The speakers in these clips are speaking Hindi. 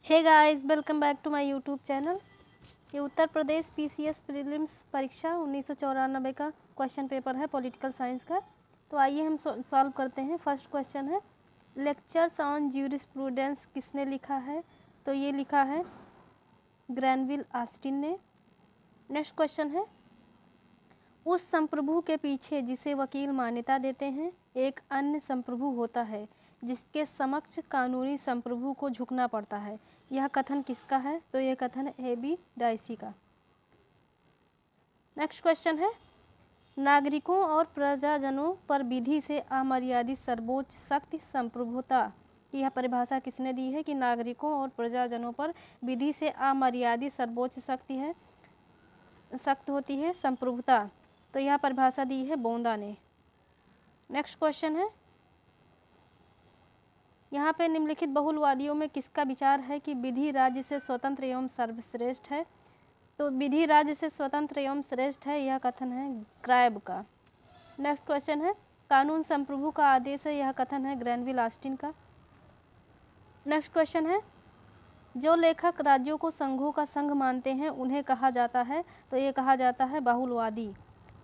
Hey guys, welcome back to my YouTube channel. ये उत्तर प्रदेश पीसीएस प्रीलिम्स परीक्षा 1994 का क्वेश्चन पेपर है पॉलिटिकल साइंस का। तो आइए हम सॉल्व करते हैं। फर्स्ट क्वेश्चन है, लेक्चर्स ऑन ज्यूरिस्प्रूडेंस किसने लिखा है? तो ये लिखा है ग्रैनविल ऑस्टिन ने। नेक्स्ट क्वेश्चन है, उस संप्रभु के पीछे जिसे वकील मान्यता देते हैं एक अन्य संप्रभु होता है जिसके समक्ष कानूनी संप्रभु को झुकना पड़ता है। यह कथन किसका है? तो यह कथन ए.बी. डाइसी का। नेक्स्ट क्वेश्चन है, नागरिकों और प्रजाजनों पर विधि से अमर्यादित सर्वोच्च शक्ति संप्रभुता की यह परिभाषा किसने दी है? कि नागरिकों और प्रजाजनों पर विधि से अमर्यादित सर्वोच्च शक्ति होती है संप्रभुता। तो यह परिभाषा दी है बोंदा ने। नेक्स्ट क्वेश्चन है, यहाँ पे निम्नलिखित बहुलवादियों में किसका विचार है कि विधि राज्य से स्वतंत्र एवं सर्वश्रेष्ठ है? तो विधि राज्य से स्वतंत्र एवं श्रेष्ठ है, यह कथन है क्रैब का। नेक्स्ट क्वेश्चन है, कानून संप्रभु का आदेश है, यह कथन है ग्रैनविल ऑस्टिन का। नेक्स्ट क्वेश्चन है, जो लेखक राज्यों को संघों का संघ मानते हैं उन्हें कहा जाता है? तो ये कहा जाता है बहुलवादी।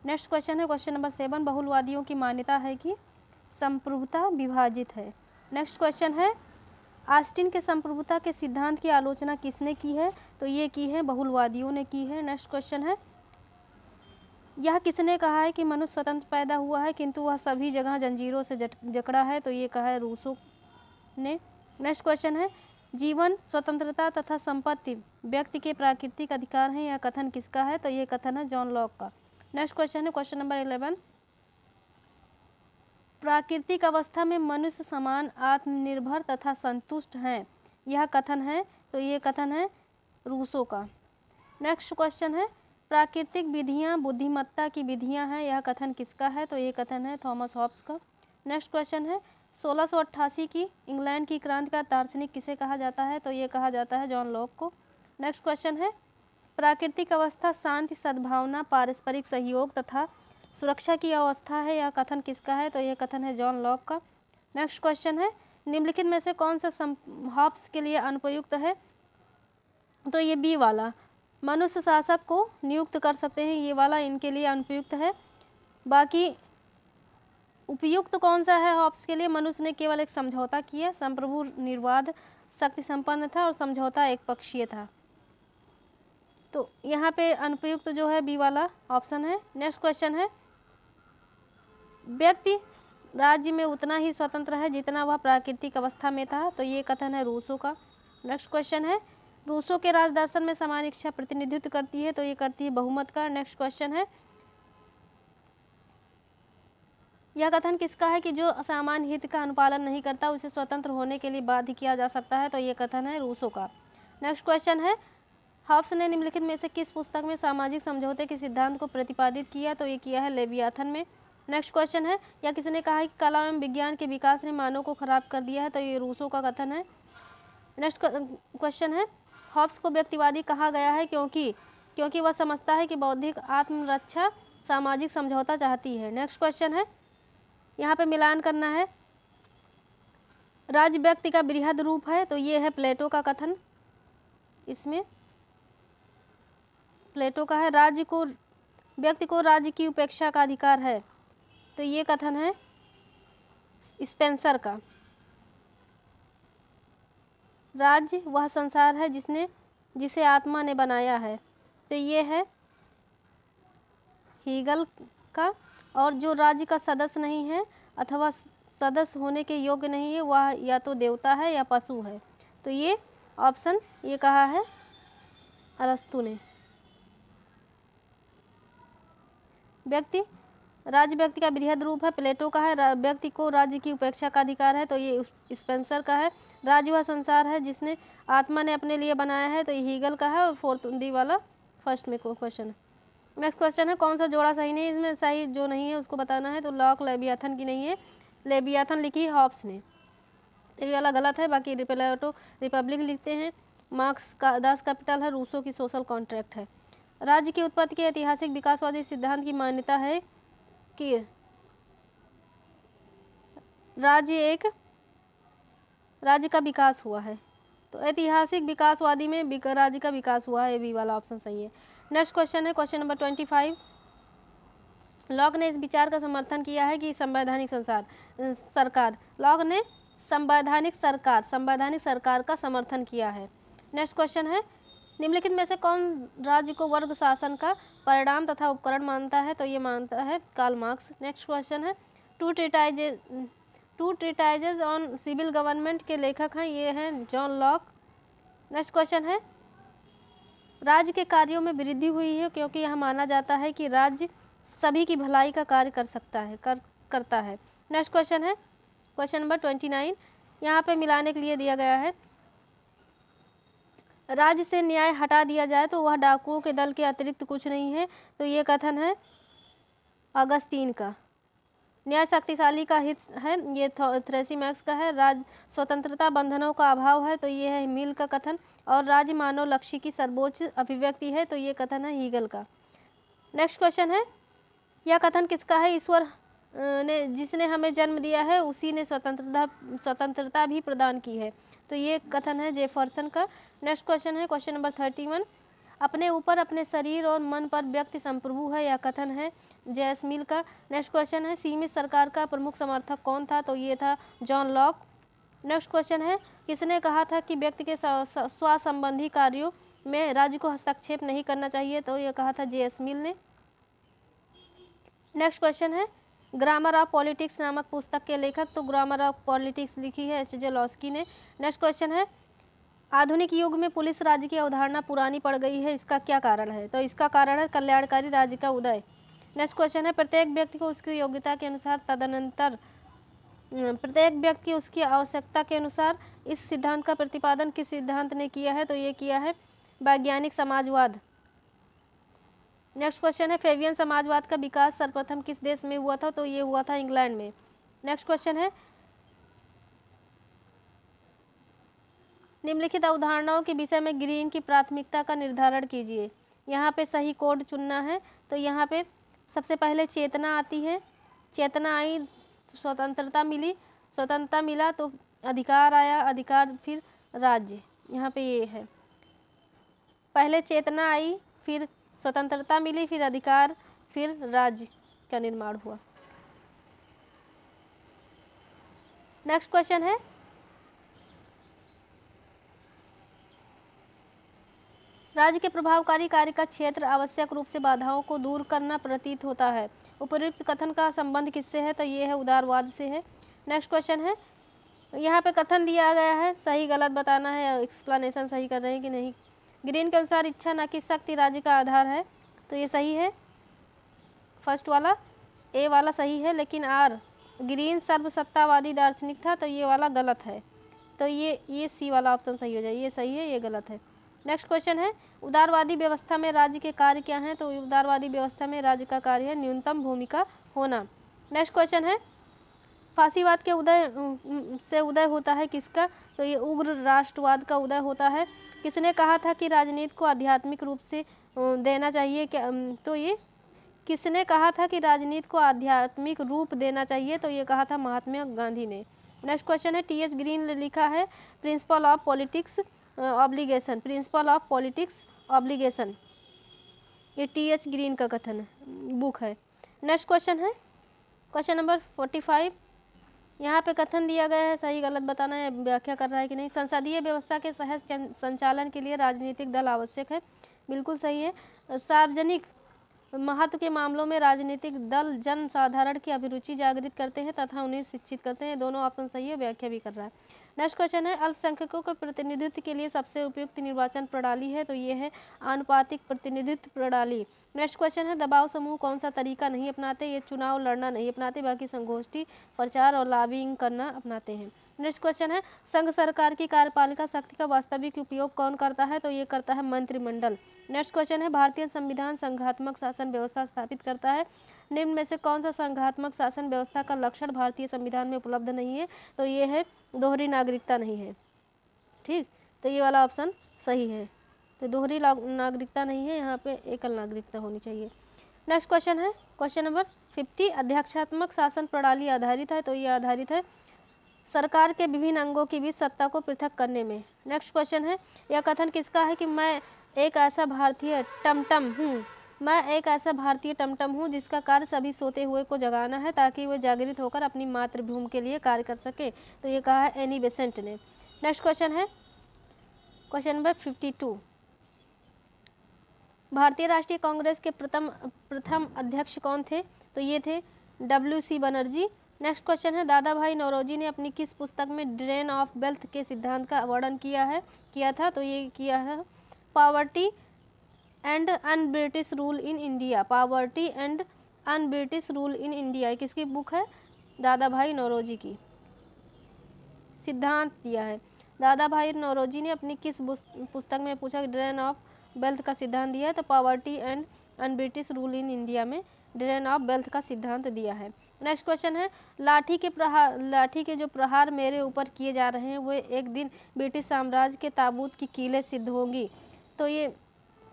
नेक्स्ट क्वेश्चन है, क्वेश्चन नंबर 7, बहुलवादियों की मान्यता है कि संप्रभुता विभाजित है। नेक्स्ट क्वेश्चन है, ऑस्टिन के संप्रभुता के सिद्धांत की आलोचना किसने की है? तो ये की है बहुलवादियों ने की है। नेक्स्ट क्वेश्चन है, यह किसने कहा है कि मनुष्य स्वतंत्र पैदा हुआ है किंतु वह सभी जगह जंजीरों से जकड़ा है? तो ये कहा है रूसो ने। नेक्स्ट क्वेश्चन है, जीवन, स्वतंत्रता तथा संपत्ति व्यक्ति के प्राकृतिक अधिकार हैं, यह कथन किसका है? तो ये कथन है जॉन लॉक का। नेक्स्ट क्वेश्चन है, क्वेश्चन नंबर 11, प्राकृतिक अवस्था में मनुष्य समान, आत्मनिर्भर तथा संतुष्ट हैं, यह कथन है? तो ये कथन है रूसो का। नेक्स्ट क्वेश्चन है, प्राकृतिक विधियां बुद्धिमत्ता की विधियां हैं, यह कथन किसका है? तो ये कथन है थॉमस हॉब्स का। नेक्स्ट क्वेश्चन है, 1688 की इंग्लैंड की क्रांति का दार्शनिक किसे कहा जाता है? तो ये कहा जाता है जॉन लॉक को। नेक्स्ट क्वेश्चन है, प्राकृतिक अवस्था शांति, सद्भावना, पारस्परिक सहयोग तथा सुरक्षा की अवस्था है, यह कथन किसका है? तो यह कथन है जॉन लॉक का। नेक्स्ट क्वेश्चन है, निम्नलिखित में से कौन सा हॉब्स के लिए अनुपयुक्त है? तो ये बी वाला, मनुष्य शासक को नियुक्त कर सकते हैं, ये वाला इनके लिए अनुपयुक्त है। बाकी उपयुक्त कौन सा है हॉब्स के लिए? मनुष्य ने केवल एक समझौता किया, संप्रभु निर्वाध शक्ति संपन्न था और समझौता एक पक्षीय था। तो यहाँ पे अनुपयुक्त जो है बी वाला ऑप्शन है। नेक्स्ट क्वेश्चन है, व्यक्ति राज्य में उतना ही स्वतंत्र है जितना वह प्राकृतिक अवस्था में था, तो ये कथन है रूसो का। नेक्स्ट क्वेश्चन है, रूसो के राजदर्शन में समान इच्छा प्रतिनिधित्व करती है, तो ये करती है बहुमत का। नेक्स्ट क्वेश्चन है, यह कथन किसका है कि जो सामान्य हित का अनुपालन नहीं करता उसे स्वतंत्र होने के लिए बाध्य किया जा सकता है? तो ये कथन है रूसो का। नेक्स्ट क्वेश्चन है, हॉब्स ने निम्नलिखित में से किस पुस्तक में सामाजिक समझौते के सिद्धांत को प्रतिपादित किया? तो ये किया है लेवियाथन में। नेक्स्ट क्वेश्चन है, या किसने कहा है कि कला एवं विज्ञान के विकास ने मानव को खराब कर दिया है? तो ये रूसो का कथन है। नेक्स्ट क्वेश्चन है, हॉब्स को व्यक्तिवादी कहा गया है क्योंकि वह समझता है कि बौद्धिक आत्मरक्षा सामाजिक समझौता चाहती है। नेक्स्ट क्वेश्चन है, यहाँ पे मिलान करना है, राज्य व्यक्ति का बृहद रूप है, तो ये है प्लेटो का कथन। इसमें प्लेटो का है, व्यक्ति को राज्य की उपेक्षा का अधिकार है, तो ये कथन है स्पेंसर का। राज्य वह संसार है जिसे आत्मा ने बनाया है, तो ये है हीगल का। और जो राज्य का सदस्य नहीं है अथवा सदस्य होने के योग्य नहीं है वह या तो देवता है या पशु है, तो ये ऑप्शन ये कहा है अरस्तु ने। राज्य व्यक्ति का बृहद रूप है, प्लेटो का है। व्यक्ति को राज्य की उपेक्षा का अधिकार है, तो ये स्पेंसर का है। राज्य वह संसार है जिसने आत्मा ने अपने लिए बनाया है, तो ये हीगल का है। और फोर्थ डी वाला फर्स्ट में क्वेश्चन है। नेक्स्ट क्वेश्चन है, कौन सा जोड़ा सही नहीं है? इसमें सही जो नहीं है उसको बताना है। तो लॉक लेवियाथन की नहीं है, लेवियाथन लिखी हॉब्स ने, तो ये वाला गलत है। बाकी प्लेटो रिपब्लिक लिखते हैं, मार्क्स का दास कैपिटल है, रूसो की सोशल कॉन्ट्रैक्ट है। राज्य की उत्पत्ति के ऐतिहासिक विकासवादी सिद्धांत की मान्यता है कि राज्य का विकास हुआ है, तो ऐतिहासिक विकासवादी में राज्य का विकास हुआ है, ये बी वाला ऑप्शन सही है। नेक्स्ट क्वेश्चन है क्वेश्चन नंबर 25। लॉक ने इस विचार का समर्थन किया है कि संवैधानिक सरकार, लॉक ने संवैधानिक सरकार का समर्थन किया है। नेक्स्ट क्वेश्चन है निम्नलिखित में से कौन राज्य को वर्ग शासन का परिणाम तथा उपकरण मानता है, तो ये मानता है कार्ल मार्क्स। नेक्स्ट क्वेश्चन है टू ट्रीटाइजेज ऑन सिविल गवर्नमेंट के लेखक हैं, ये हैं जॉन लॉक। नेक्स्ट क्वेश्चन है राज्य के कार्यों में वृद्धि हुई है क्योंकि यह माना जाता है कि राज्य सभी की भलाई का कार्य करता है। नेक्स्ट क्वेश्चन है क्वेश्चन नंबर 29, यहाँ पे मिलाने के लिए दिया गया है राज्य से न्याय हटा दिया जाए तो वह डाकुओं के दल के अतिरिक्त कुछ नहीं है, तो ये कथन है ऑगस्टीन का। न्याय शक्तिशाली का हित है, ये थ्रेसिमैक्स का है। राज्य स्वतंत्रता बंधनों का अभाव है, तो ये है मिल का कथन। और राज्य मानव लक्ष्य की सर्वोच्च अभिव्यक्ति है, तो ये कथन है हीगल का। नेक्स्ट क्वेश्चन है यह कथन किसका है, ईश्वर ने जिसने हमें जन्म दिया है उसी ने स्वतंत्रता भी प्रदान की है, तो ये कथन है जेफरसन का। नेक्स्ट क्वेश्चन है क्वेश्चन नंबर 31, अपने ऊपर अपने शरीर और मन पर व्यक्ति संप्रभु है, यह कथन है जेएस मिल का। नेक्स्ट क्वेश्चन है सीमित सरकार का प्रमुख समर्थक कौन था, तो ये था जॉन लॉक। नेक्स्ट क्वेश्चन है किसने कहा था कि व्यक्ति के स्व संबंधी कार्यों में राज्य को हस्तक्षेप नहीं करना चाहिए, तो ये कहा था जेएस मिल ने। नेक्स्ट क्वेश्चन है ग्रामर ऑफ पॉलिटिक्स नामक पुस्तक के लेखक, तो ग्रामर ऑफ पॉलिटिक्स लिखी है एच.जे. लॉस्की ने। नेक्स्ट क्वेश्चन है आधुनिक युग में पुलिस राज्य की अवधारणा पुरानी पड़ गई है, इसका क्या कारण है, तो इसका कारण है कल्याणकारी राज्य का उदय। नेक्स्ट क्वेश्चन है प्रत्येक व्यक्ति को उसकी योग्यता के अनुसार तदनंतर प्रत्येक व्यक्ति उसकी आवश्यकता के अनुसार इस सिद्धांत का प्रतिपादन किस सिद्धांत ने किया है, तो ये किया है वैज्ञानिक समाजवाद। नेक्स्ट क्वेश्चन है फेबियन समाजवाद का विकास सर्वप्रथम किस देश में हुआ था, तो ये हुआ था इंग्लैंड में। नेक्स्ट क्वेश्चन है निम्नलिखित अवधारणाओं के विषय में ग्रीन की प्राथमिकता का निर्धारण कीजिए। यहाँ पे सही कोड चुनना है, तो यहाँ पे सबसे पहले चेतना आती है, चेतना आई स्वतंत्रता मिली, स्वतंत्रता मिला तो अधिकार आया, अधिकार फिर राज्य, यहाँ पे ये है पहले चेतना आई फिर स्वतंत्रता मिली फिर अधिकार फिर राज्य का निर्माण हुआ। नेक्स्ट क्वेश्चन है राज्य के प्रभावकारी कार्य का क्षेत्र आवश्यक रूप से बाधाओं को दूर करना प्रतीत होता है, उपयुक्त कथन का संबंध किससे है, तो ये है उदारवाद से है। नेक्स्ट क्वेश्चन है यहाँ पे कथन दिया गया है, सही गलत बताना है, एक्सप्लेनेशन सही कर रहे हैं कि नहीं। ग्रीन के अनुसार इच्छा न कि शक्ति राज्य का आधार है, तो ये सही है फर्स्ट वाला, ए वाला सही है, लेकिन आर ग्रीन सर्वसत्तावादी दार्शनिक था, तो ये वाला गलत है, तो ये सी वाला ऑप्शन सही हो जाए, ये सही है ये गलत है। नेक्स्ट क्वेश्चन है उदारवादी व्यवस्था में राज्य के कार्य क्या हैं, तो उदारवादी व्यवस्था में राज्य का कार्य है न्यूनतम भूमिका होना। नेक्स्ट क्वेश्चन है फांसीवाद के उदय होता है किसका, तो ये उग्र राष्ट्रवाद का उदय होता है। किसने कहा था कि राजनीति को आध्यात्मिक रूप से देना चाहिए, क्या तो ये किसने कहा था कि राजनीति को आध्यात्मिक रूप देना चाहिए, तो ये कहा था महात्मा गांधी ने। नेक्स्ट क्वेश्चन है टी.एच. ग्रीन ने लिखा है principle of politics obligation, principle of politics obligation, ये टी.एच. ग्रीन का कथन है, बुक है। नेक्स्ट क्वेश्चन है क्वेश्चन नंबर 45, यहाँ पे कथन दिया गया है, सही गलत बताना है, व्याख्या कर रहा है कि नहीं। संसदीय व्यवस्था के सहज संचालन के लिए राजनीतिक दल आवश्यक है, बिल्कुल सही है। सार्वजनिक महत्व के मामलों में राजनीतिक दल जन साधारण की अभिरुचि जागृत करते हैं तथा उन्हें शिक्षित करते हैं, दोनों ऑप्शन सही है, व्याख्या भी कर रहा है। नेक्स्ट क्वेश्चन है अल्पसंख्यकों के प्रतिनिधित्व के लिए सबसे उपयुक्त निर्वाचन प्रणाली है, तो ये है आनुपातिक प्रतिनिधित्व प्रणाली। नेक्स्ट क्वेश्चन है दबाव समूह कौन सा तरीका नहीं अपनाते, ये चुनाव लड़ना नहीं अपनाते, बाकी संगोष्ठी प्रचार और लॉबिंग करना अपनाते हैं। नेक्स्ट क्वेश्चन है संघ सरकार की कार्यपालिका शक्ति का वास्तविक उपयोग कौन करता है, तो ये करता है मंत्रिमंडल। नेक्स्ट क्वेश्चन है भारतीय संविधान संघात्मक शासन व्यवस्था स्थापित करता है, निम्न में से कौन सा संघात्मक शासन व्यवस्था का लक्षण भारतीय संविधान में उपलब्ध नहीं है, तो ये है दोहरी नागरिकता नहीं है, ठीक, तो ये वाला ऑप्शन सही है, तो दोहरी नागरिकता नहीं है, यहाँ पे एकल नागरिकता होनी चाहिए। नेक्स्ट क्वेश्चन है क्वेश्चन नंबर 50, अध्यक्षात्मक शासन प्रणाली आधारित है, तो ये आधारित है सरकार के विभिन्न अंगों के बीच सत्ता को पृथक करने में। नेक्स्ट क्वेश्चन है, यह कथन किसका है कि मैं एक ऐसा भारतीय टमटम हूँ जिसका कार्य सभी सोते हुए को जगाना है ताकि वे जागृत होकर अपनी मातृभूमि के लिए कार्य कर सके। तो ये कहा है एनी बेसेंट ने। नेक्स्ट क्वेश्चन है क्वेश्चन नंबर 52, भारतीय राष्ट्रीय कांग्रेस के प्रथम अध्यक्ष कौन थे? तो ये थे WC बनर्जी। नेक्स्ट क्वेश्चन है, दादा भाई नौरोजी ने अपनी किस पुस्तक में ड्रेन ऑफ वेल्थ के सिद्धांत का वर्णन किया था? तो ये किया है poverty and un British rule in India. Poverty and un British rule in India किसकी बुक है? दादा भाई नौरोजी की। सिद्धांत दिया है, दादा भाई नौरोजी ने अपनी किस पुस्तक में पूछा ड्रेन ऑफ वेल्थ का सिद्धांत दिया है? तो poverty and un British rule in India में ड्रेन ऑफ वेल्थ का सिद्धांत दिया है। नेक्स्ट क्वेश्चन है, लाठी के जो प्रहार मेरे ऊपर किए जा रहे हैं वो एक दिन ब्रिटिश साम्राज्य के ताबूत की कीलें सिद्ध होंगी। तो ये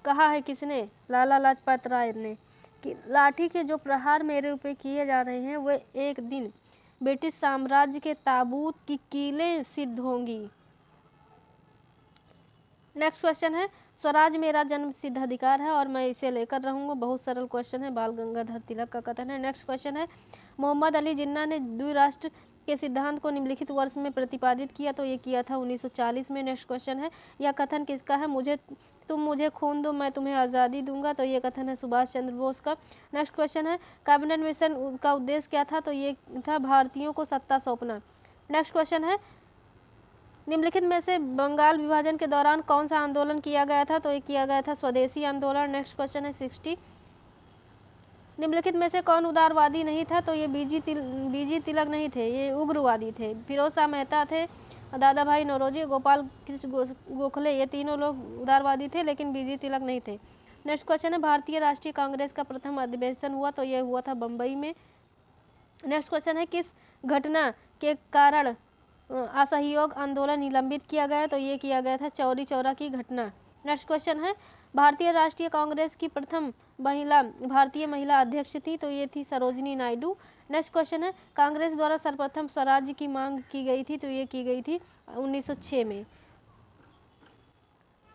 कहा है किसने? लाला लाजपत राय ने कि लाठी के जो प्रहार मेरे ऊपर किए जा रहे हैं वो एक दिन ब्रिटिश साम्राज्य के ताबूत की कीलें सिद्ध होंगी। नेक्स्ट क्वेश्चन है, स्वराज मेरा जन्म सिद्ध अधिकार है और मैं इसे लेकर रहूंगा। बहुत सरल क्वेश्चन है, बाल गंगाधर तिलक का कथन है। नेक्स्ट क्वेश्चन है, मोहम्मद अली जिन्ना ने द्विराष्ट्र के सिद्धांत को निम्नलिखित वर्ष में प्रतिपादित किया। तो ये किया था 1940 में। नेक्स्ट क्वेश्चन है, यह कथन किसका है? तुम मुझे खून दो मैं तुम्हें आज़ादी दूंगा। तो ये कथन है सुभाष चंद्र बोस का। नेक्स्ट क्वेश्चन है, कैबिनेट मिशन का उद्देश्य क्या था? तो ये था भारतीयों को सत्ता सौंपना। नेक्स्ट क्वेश्चन है, निम्नलिखित में से बंगाल विभाजन के दौरान कौन सा आंदोलन किया गया था? तो ये किया गया था स्वदेशी आंदोलन। नेक्स्ट क्वेश्चन है 60, निम्नलिखित में से कौन उदारवादी नहीं था? तो ये बीजी तिलक नहीं थे, ये उग्रवादी थे। फिरोज शाह मेहता थे, दादा भाई नौरोजी, गोपाल कृष्ण गोखले, ये तीनों लोग उदारवादी थे लेकिन बीजी तिलक नहीं थे। नेक्स्ट क्वेश्चन है, भारतीय राष्ट्रीय कांग्रेस का प्रथम अधिवेशन हुआ? तो ये हुआ था बम्बई में। नेक्स्ट क्वेश्चन है, किस घटना के कारण असहयोग आंदोलन निलंबित किया गया? तो ये किया गया था चौरी चौरा की घटना। नेक्स्ट क्वेश्चन है, भारतीय राष्ट्रीय कांग्रेस की प्रथम भारतीय महिला अध्यक्ष थी? तो ये थी सरोजिनी नायडू। नेक्स्ट क्वेश्चन है, कांग्रेस द्वारा सर्वप्रथम स्वराज्य की मांग की गई थी? तो ये की गई थी 1906 में।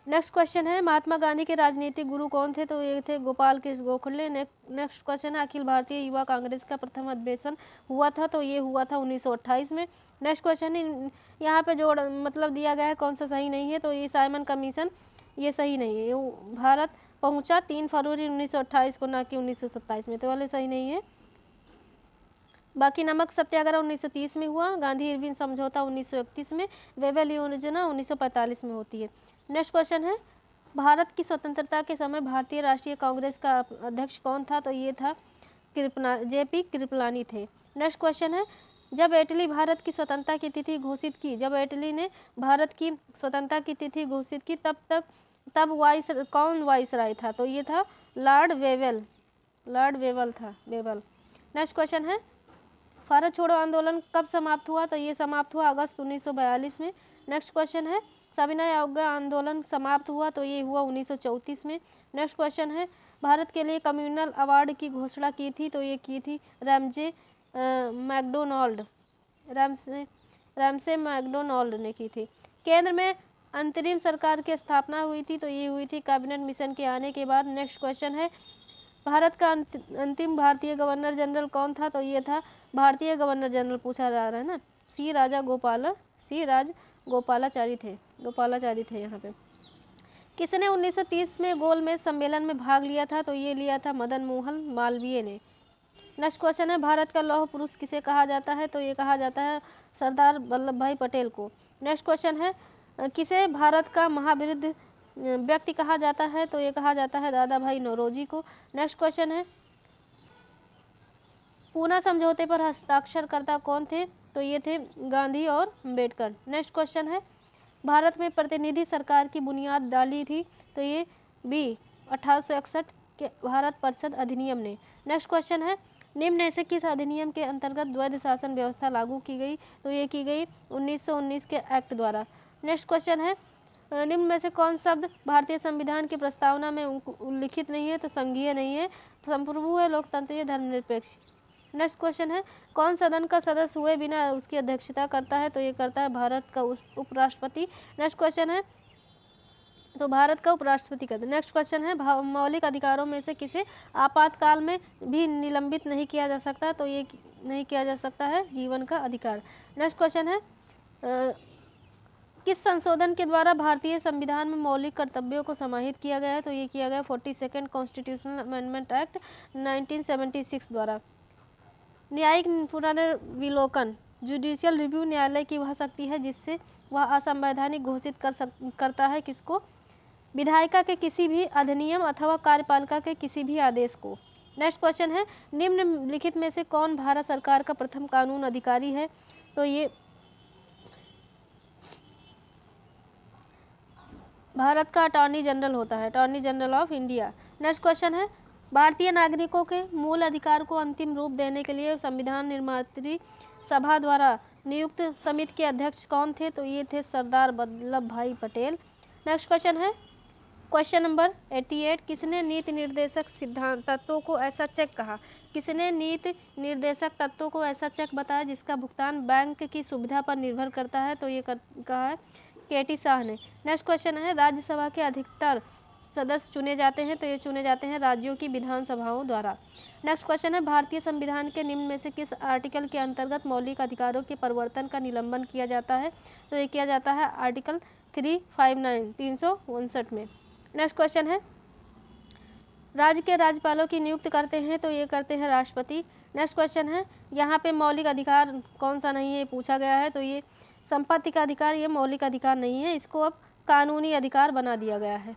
नेक्स्ट क्वेश्चन है, महात्मा गांधी के राजनीतिक गुरु कौन थे? तो ये थे गोपाल कृष्ण गोखले। नेक्स्ट क्वेश्चन है, अखिल भारतीय युवा कांग्रेस का प्रथम अधिवेशन हुआ था? तो ये हुआ था 1928 में। नेक्स्ट क्वेश्चन है, यहाँ पे जो मतलब दिया गया है कौन सा सही नहीं है? तो ये साइमन कमीशन, ये सही नहीं है। ये भारत पहुंचा 3 फरवरी 1928 को, ना कि 1927 में, तो वाले सही नहीं है। बाकी नमक सत्याग्रह 1930 में हुआ, गांधी इरविन समझौता 1931 में, वेवेल योजना 1945 में होती है। नेक्स्ट क्वेश्चन है, भारत की स्वतंत्रता के समय भारतीय राष्ट्रीय कांग्रेस का अध्यक्ष कौन था? तो ये था JP कृपलानी थे। नेक्स्ट क्वेश्चन है, जब इटली भारत की स्वतंत्रता की तिथि घोषित की, जब इटली ने भारत की स्वतंत्रता की तिथि घोषित की तब कौन वाइसराय था? तो ये था लॉर्ड वेवल था, वेवल। नेक्स्ट क्वेश्चन है, भारत छोड़ो आंदोलन कब समाप्त हुआ? तो ये समाप्त हुआ अगस्त 1942 में। नेक्स्ट क्वेश्चन है, सविनय अवज्ञा आंदोलन समाप्त हुआ? तो ये हुआ 1934 में। नेक्स्ट क्वेश्चन है, भारत के लिए कम्युनल अवार्ड की घोषणा की थी? तो ये की थी रैमसे मैकडोनाल्ड ने की थी। केंद्र में अंतरिम सरकार की स्थापना हुई थी? तो ये हुई थी कैबिनेट मिशन के आने के बाद। नेक्स्ट क्वेश्चन है, भारत का अंतिम भारतीय गवर्नर जनरल कौन था? तो ये था भारतीय गवर्नर जनरल पूछा जा रहा है ना, सी राज गोपालाचारी थे यहाँ पे। किसने 1930 में गोलमेज सम्मेलन में भाग लिया था? तो ये लिया था मदन मोहन मालवीय ने। नेक्स्ट क्वेश्चन है, भारत का लौह पुरुष किसे कहा जाता है? तो ये कहा जाता है सरदार वल्लभ भाई पटेल को। नेक्स्ट क्वेश्चन है, किसे भारत का महाविरुद्ध व्यक्ति कहा जाता है? तो ये कहा जाता है दादा भाई नौरोजी को। नेक्स्ट क्वेश्चन है, पूना समझौते पर हस्ताक्षरकर्ता कौन थे? तो ये थे गांधी और अम्बेडकर। नेक्स्ट क्वेश्चन है, भारत में प्रतिनिधि सरकार की बुनियाद डाली थी? तो ये 1861 के भारत परिषद अधिनियम ने। नेक्स्ट क्वेश्चन है, निम्न में से किस अधिनियम के अंतर्गत द्वैध शासन व्यवस्था लागू की गई? तो ये की गई 1919 के एक्ट द्वारा। नेक्स्ट क्वेश्चन है, निम्न में से कौन शब्द भारतीय संविधान की प्रस्तावना में उल्लिखित नहीं है? तो संघीय नहीं है, संप्रभु है, लोकतंत्र, धर्मनिरपेक्ष। नेक्स्ट क्वेश्चन है, कौन सदन का सदस्य हुए बिना उसकी अध्यक्षता करता है? तो ये करता है भारत का उपराष्ट्रपति। नेक्स्ट क्वेश्चन है, तो भारत का उपराष्ट्रपति करते हैं। नेक्स्ट क्वेश्चन है, मौलिक अधिकारों में से किसे आपातकाल में भी निलंबित नहीं किया जा सकता? तो ये नहीं किया जा सकता है जीवन का अधिकार। नेक्स्ट क्वेश्चन है, किस संशोधन के द्वारा भारतीय संविधान में मौलिक कर्तव्यों को समाहित किया गया है? तो ये किया गया 42 कॉन्स्टिट्यूशनल अमेंडमेंट एक्ट 1976 द्वारा। न्यायिक पुनर्विलोकन, जुडिशियल रिव्यू न्यायालय की वह शक्ति है जिससे वह असंवैधानिक घोषित करता है किसको? विधायिका के किसी भी अधिनियम अथवा कार्यपालिका के किसी भी आदेश को। नेक्स्ट क्वेश्चन है, निम्नलिखित में से कौन भारत सरकार का प्रथम कानून अधिकारी है? तो ये भारत का अटॉर्नी जनरल होता है, attorney general of India. Next question है, भारतीय नागरिकों के मूल अधिकार को अंतिम रूप देने के लिए संविधान निर्मात्री सभा द्वारा नियुक्त समिति के अध्यक्ष कौन थे? तो ये थे सरदार वल्लभ भाई पटेल। नेक्स्ट क्वेश्चन है, क्वेश्चन नंबर 88, किसने नीति निर्देशक सिद्धांत तत्वों को ऐसा चेक कहा? किसने नीति निर्देशक तत्वों को ऐसा चेक बताया जिसका भुगतान बैंक की सुविधा पर निर्भर करता है? तो ये कहा है केटी शाह ने। नेक्स्ट क्वेश्चन है, राज्यसभा के अधिकतर सदस्य चुने जाते हैं? तो ये चुने जाते हैं राज्यों की विधानसभाओं द्वारा। नेक्स्ट क्वेश्चन है, भारतीय संविधान के निम्न में से किस आर्टिकल के अंतर्गत मौलिक अधिकारों के परिवर्तन का निलंबन किया जाता है? तो ये किया जाता है आर्टिकल 359 में। नेक्स्ट क्वेश्चन है, राज्य के राज्यपालों की नियुक्ति करते हैं? तो ये करते हैं राष्ट्रपति। नेक्स्ट क्वेश्चन है, यहाँ पे मौलिक अधिकार कौन सा नहीं है पूछा गया है? तो ये संपत्ति का अधिकार, ये मौलिक अधिकार नहीं है, इसको अब कानूनी अधिकार बना दिया गया है।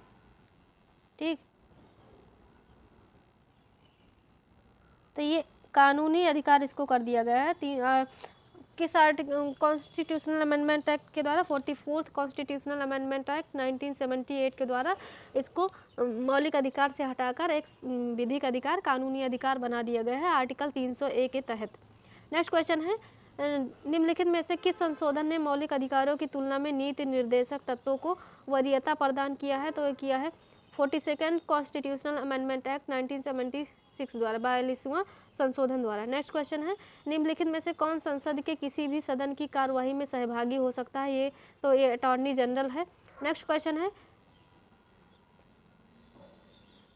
ठीक, तो ये कानूनी अधिकार इसको कर दिया गया है। किस आर्टिकल कॉन्स्टिट्यूशनल अमेंडमेंट एक्ट के द्वारा? 44 कॉन्स्टिट्यूशनल अमेंडमेंट एक्ट 1978 के द्वारा इसको मौलिक अधिकार से हटाकर एक विधिक अधिकार, कानूनी अधिकार बना दिया गया है आर्टिकल 301 के तहत। नेक्स्ट क्वेश्चन है, निम्नलिखित में से किस संशोधन ने मौलिक अधिकारों की तुलना में नीति निर्देशक तत्वों को वरीयता प्रदान किया है? तो ये किया है 42 कॉन्स्टिट्यूशनल अमेंडमेंट एक्ट 1976 द्वारा, 42वां संशोधन द्वारा। नेक्स्ट क्वेश्चन है, निम्नलिखित में से कौन संसद के किसी भी सदन की कार्यवाही में सहभागी हो सकता है? ये अटॉर्नी जनरल है। नेक्स्ट क्वेश्चन है,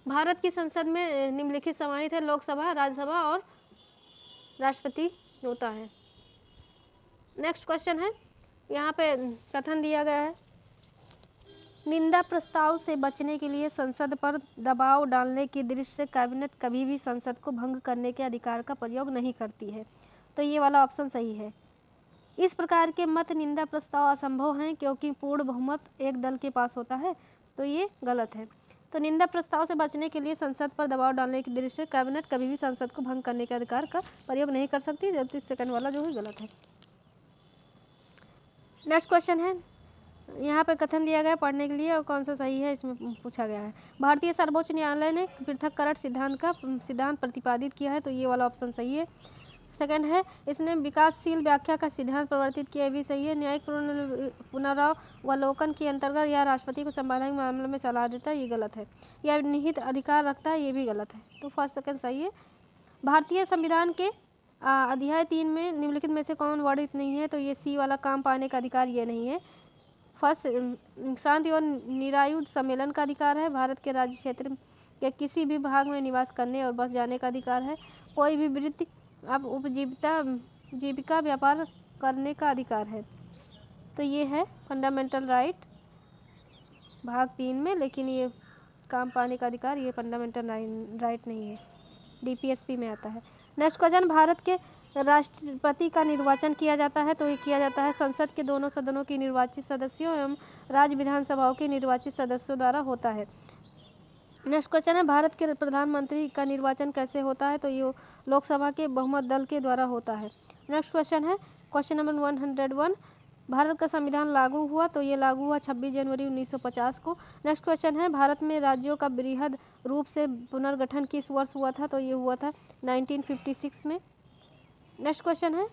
भारत की संसद में निम्नलिखित समाहित है? लोकसभा, राज्यसभा और राष्ट्रपति होता है। नेक्स्ट क्वेश्चन है, यहाँ पे कथन दिया गया है, निंदा प्रस्ताव से बचने के लिए संसद पर दबाव डालने की दृष्टि से कैबिनेट कभी भी संसद को भंग करने के अधिकार का प्रयोग नहीं करती है। तो ये वाला ऑप्शन सही है। इस प्रकार के मत निंदा प्रस्ताव असंभव हैं क्योंकि पूर्ण बहुमत एक दल के पास होता है। तो ये गलत है। तो निंदा प्रस्ताव से बचने के लिए संसद पर दबाव डालने की दृष्टि से कैबिनेट कभी भी संसद को भंग करने के अधिकार का प्रयोग नहीं कर सकती, जबकि सेकंड वाला जो है गलत है। नेक्स्ट क्वेश्चन है, यहाँ पे कथन दिया गया पढ़ने के लिए और कौन सा सही है इसमें पूछा गया है। भारतीय सर्वोच्च न्यायालय ने पृथक्करण सिद्धांत प्रतिपादित किया है। तो ये वाला ऑप्शन सही है। सेकंड है, इसने विकासशील व्याख्या का सिद्धांत प्रवर्तित किया, भी सही है। न्यायिक पुनरावलोकन के अंतर्गत यह राष्ट्रपति को संवैधानिक मामलों में सलाह देता है, ये गलत है। यह निहित अधिकार रखता है, ये भी गलत है। तो फर्स्ट सेकंड सही है। भारतीय संविधान के अध्याय 3 में निम्नलिखित में से कौन वर्णित नहीं है? तो ये सी वाला काम पाने का अधिकार ये नहीं है। फर्स्ट, शांति और निरायुध सम्मेलन का अधिकार है। भारत के राज्य क्षेत्र के किसी भी भाग में निवास करने और बस जाने का अधिकार है। कोई भी वृत्ति अब उपजीविका व्यापार करने का अधिकार है। तो ये है फंडामेंटल राइट भाग 3 में, लेकिन ये काम पाने का अधिकार ये फंडामेंटल राइट नहीं है, डीपीएसपी में आता है। नेक्स्ट क्वेश्चन, भारत के राष्ट्रपति का निर्वाचन किया जाता है। तो ये किया जाता है संसद के दोनों सदनों की निर्वाचित सदस्यों एवं राज्य विधानसभाओं के निर्वाचित सदस्यों द्वारा होता है। नेक्स्ट क्वेश्चन है, भारत के प्रधानमंत्री का निर्वाचन कैसे होता है? तो ये लोकसभा के बहुमत दल के द्वारा होता है। नेक्स्ट क्वेश्चन है, क्वेश्चन नंबर 101, भारत का संविधान लागू हुआ? तो ये लागू हुआ 26 जनवरी 1950 को। नेक्स्ट क्वेश्चन है, भारत में राज्यों का वृहद रूप से पुनर्गठन किस वर्ष हुआ था? तो ये हुआ था 1956 में। नेक्स्ट क्वेश्चन है,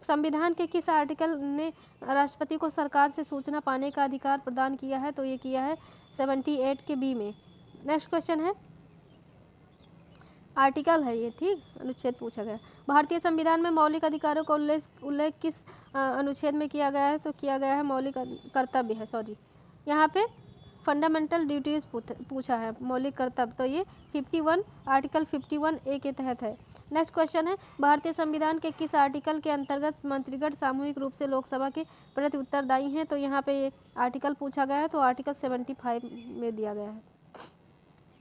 संविधान के किस आर्टिकल ने राष्ट्रपति को सरकार से सूचना पाने का अधिकार प्रदान किया है? तो ये किया है 78 के बी में। नेक्स्ट क्वेश्चन है, आर्टिकल है ये, ठीक, अनुच्छेद पूछा गया। भारतीय संविधान में मौलिक अधिकारों का उल्लेख किस अनुच्छेद में किया गया है? तो किया गया है मौलिक कर्तव्य है, सॉरी यहाँ पे फंडामेंटल ड्यूटीज़ पूछा है, मौलिक कर्तव्य, तो ये 51 आर्टिकल 51A के तहत है। नेक्स्ट क्वेश्चन है भारतीय संविधान के किस आर्टिकल के अंतर्गत मंत्रीगण सामूहिक रूप से लोकसभा के प्रति उत्तरदायी हैं? तो यहाँ पे ये आर्टिकल पूछा गया है, तो आर्टिकल 75 में दिया गया है।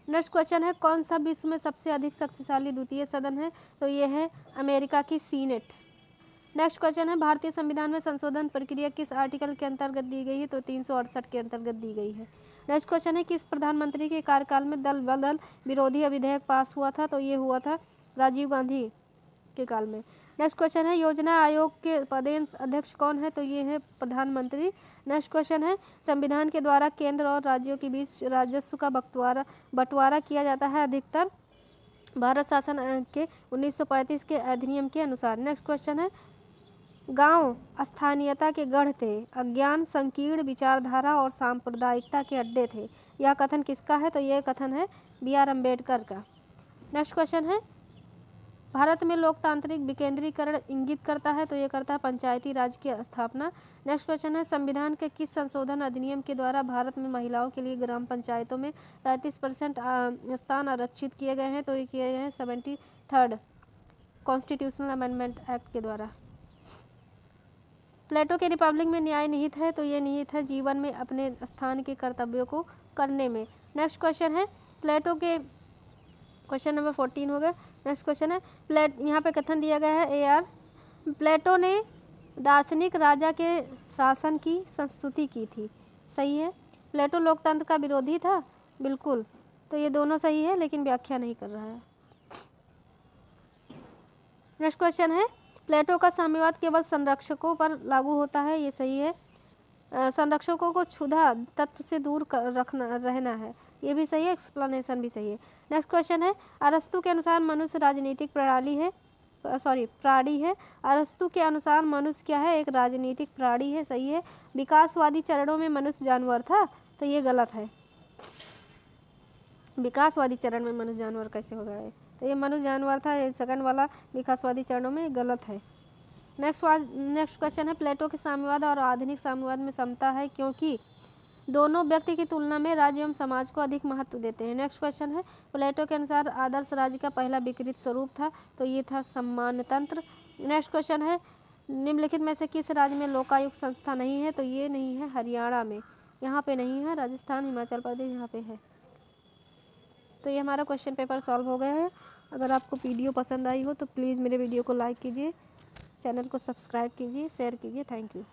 नेक्स्ट क्वेश्चन है कौन सा विश्व में सबसे अधिक शक्तिशाली द्वितीय सदन है? तो ये है अमेरिका की सीनेट। नेक्स्ट क्वेश्चन है भारतीय संविधान में संशोधन प्रक्रिया किस आर्टिकल के अंतर्गत दी गई है? तो 368 के अंतर्गत दी गई है। नेक्स्ट क्वेश्चन है किस प्रधानमंत्री के कार्यकाल में दल बदल विरोधी विधेयक पास हुआ था? तो ये हुआ था राजीव गांधी के काल में। नेक्स्ट क्वेश्चन है योजना आयोग के पदेन अध्यक्ष कौन है? तो ये है प्रधानमंत्री। नेक्स्ट क्वेश्चन है संविधान के द्वारा केंद्र और राज्यों के बीच राजस्व का बंटवारा किया जाता है अधिकतर भारत शासन के 1935 के अधिनियम के अनुसार। नेक्स्ट क्वेश्चन है गांव स्थानीयता के गढ़ थे, अज्ञान, संकीर्ण विचारधारा और सांप्रदायिकता के अड्डे थे, यह कथन किसका है? तो यह कथन है B.R. अम्बेडकर का। नेक्स्ट क्वेश्चन है भारत में लोकतांत्रिक विकेंद्रीकरण इंगित करता है? तो ये करता है पंचायती राज की स्थापना। नेक्स्ट क्वेश्चन है संविधान के किस संशोधन अधिनियम के द्वारा भारत में महिलाओं के लिए ग्राम पंचायतों में 33% स्थान आरक्षित किए गए हैं? तो ये किए गए हैं 73rd कॉन्स्टिट्यूशनल अमेंडमेंट एक्ट के द्वारा। प्लेटो के रिपब्लिक में न्याय निहित है? तो ये निहित है जीवन में अपने स्थान के कर्तव्यों को करने में। नेक्स्ट क्वेश्चन है प्लेटो के, क्वेश्चन नंबर 14 हो गया। नेक्स्ट क्वेश्चन है यहाँ पे कथन दिया गया है AR प्लेटो ने दार्शनिक राजा के शासन की संस्तुति की थी, सही है। प्लेटो लोकतंत्र का विरोधी था, बिल्कुल, तो ये दोनों सही है लेकिन व्याख्या नहीं कर रहा है। नेक्स्ट क्वेश्चन है प्लेटो का साम्यवाद केवल संरक्षकों पर लागू होता है, ये सही है। संरक्षकों को क्षुधा तत्व से दूर रहना है, ये भी सही है। एक्सप्लेनेशन भी सही है। नेक्स्ट क्वेश्चन है अरस्तु के अनुसार मनुष्य राजनीतिक प्राणी है। अरस्तु के अनुसार मनुष्य क्या है? एक राजनीतिक प्राणी है, सही है। विकासवादी चरणों में मनुष्य जानवर था? तो ये गलत है। विकासवादी चरण में मनुष्य जानवर कैसे हो गया? तो ये मनुष्य जानवर था, ये सेकंड वाला विकासवादी चरणों में गलत है। नेक्स्ट क्वेश्चन है प्लेटो के साम्यवाद और आधुनिक साम्यवाद में समता है क्योंकि दोनों व्यक्ति की तुलना में राज्य एवं समाज को अधिक महत्व देते हैं। नेक्स्ट क्वेश्चन है प्लेटो के अनुसार आदर्श राज्य का पहला विकृत स्वरूप था? तो ये था सम्मानतंत्र। नेक्स्ट क्वेश्चन है निम्नलिखित में से किस राज्य में लोकायुक्त संस्था नहीं है? तो ये नहीं है हरियाणा में, यहाँ पे नहीं है, राजस्थान, हिमाचल प्रदेश यहाँ पे है। तो ये हमारा क्वेश्चन पेपर सॉल्व हो गया है। अगर आपको वीडियो पसंद आई हो तो प्लीज़ मेरे वीडियो को लाइक कीजिए, चैनल को सब्सक्राइब कीजिए, शेयर कीजिए। Thank you.